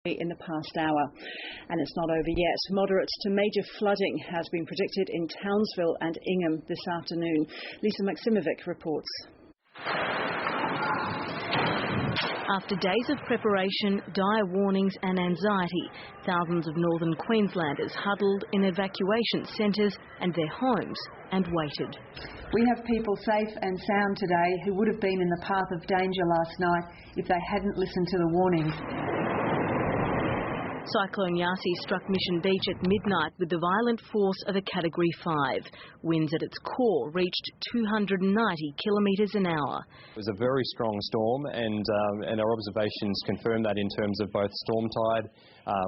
in the past hour. And it's not over yet. Moderate to major flooding has been predicted in Townsville and Ingham this afternoon. Lisa Maximovic reports. After days of preparation, dire warnings and anxiety, thousands of northern Queenslanders huddled in evacuation centres and their homes and waited. We have people safe and sound today who would have been in the path of danger last night if they hadn't listened to the warnings. Cyclone Yasi struck Mission Beach at midnight with the violent force of a Category 5. Winds at its core reached 290 kilometres an hour. It was a very strong storm and our observations confirm that in terms of both storm tide,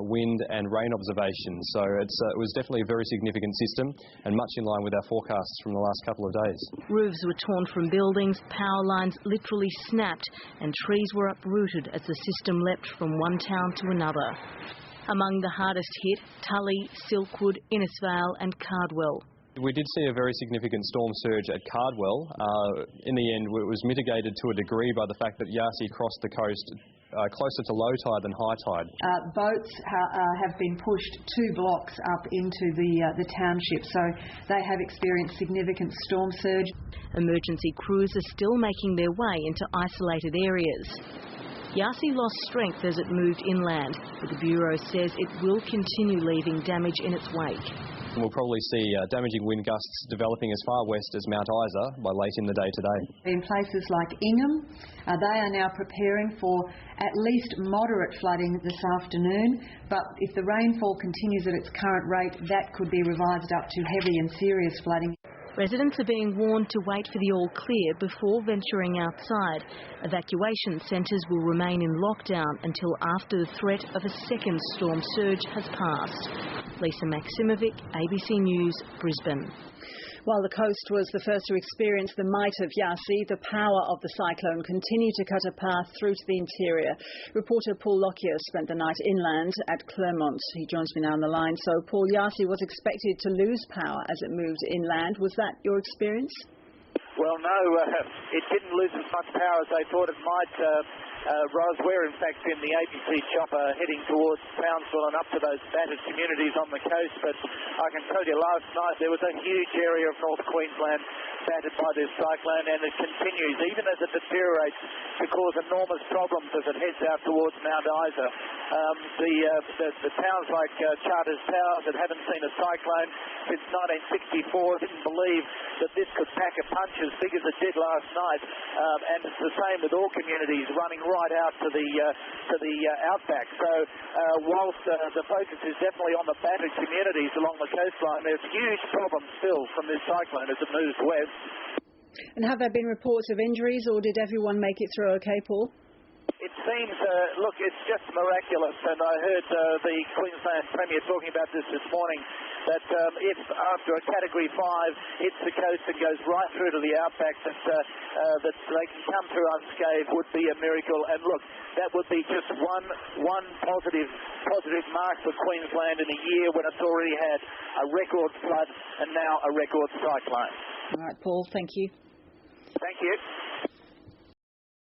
wind and rain observations. So it was definitely a very significant system and much in line with our forecasts from the last couple of days. Roofs were torn from buildings, power lines literally snapped and trees were uprooted as the system leapt from one town to another. Among the hardest hit, Tully, Silkwood, Innisfail and Cardwell. We did see a very significant storm surge at Cardwell. In the end, it was mitigated to a degree by the fact that Yasi crossed the coast closer to low tide than high tide. Boats have been pushed 2 blocks up into the township, so they have experienced significant storm surge. Emergency crews are still making their way into isolated areas. Yasi lost strength as it moved inland, but the Bureau says it will continue leaving damage in its wake. We'll probably see damaging wind gusts developing as far west as Mount Isa by late in the day today. In places like Ingham, they are now preparing for at least moderate flooding this afternoon, but if the rainfall continues at its current rate, that could be revised up to heavy and serious flooding. Residents are being warned to wait for the all clear before venturing outside. Evacuation centres will remain in lockdown until after the threat of a second storm surge has passed. Lisa Maximovic, ABC News, Brisbane. While the coast was the first to experience the might of Yasi, the power of the cyclone continued to cut a path through to the interior. Reporter Paul Lockyer spent the night inland at Clermont. He joins me now on the line. So, Paul, Yasi was expected to lose power as it moved inland. Was that your experience? Well, no, it didn't lose as much power as they thought it might. Ros, we're in fact in the ABC chopper heading towards Townsville and up to those battered communities on the coast, but I can tell you last night there was a huge area of North Queensland battered by this cyclone, and it continues, even as it deteriorates, to cause enormous problems as it heads out towards Mount Isa. The towns like Charters Towers that haven't seen a cyclone since 1964 didn't believe that this could pack a punch as big as it did last night, and it's the same with all communities running right out to the outback. So whilst the focus is definitely on the battered communities along the coastline, there's huge problems still from this cyclone as it moves west. And have there been reports of injuries, or did everyone make it through okay, Paul? It seems, look, it's just miraculous, and I heard the Queensland Premier talking about this morning, that if after a Category 5 hits the coast and goes right through to the outback, that they can come through unscathed would be a miracle. And look, that would be just one positive mark for Queensland in a year when it's already had a record flood and now a record cyclone. All right, Paul, thank you. Thank you.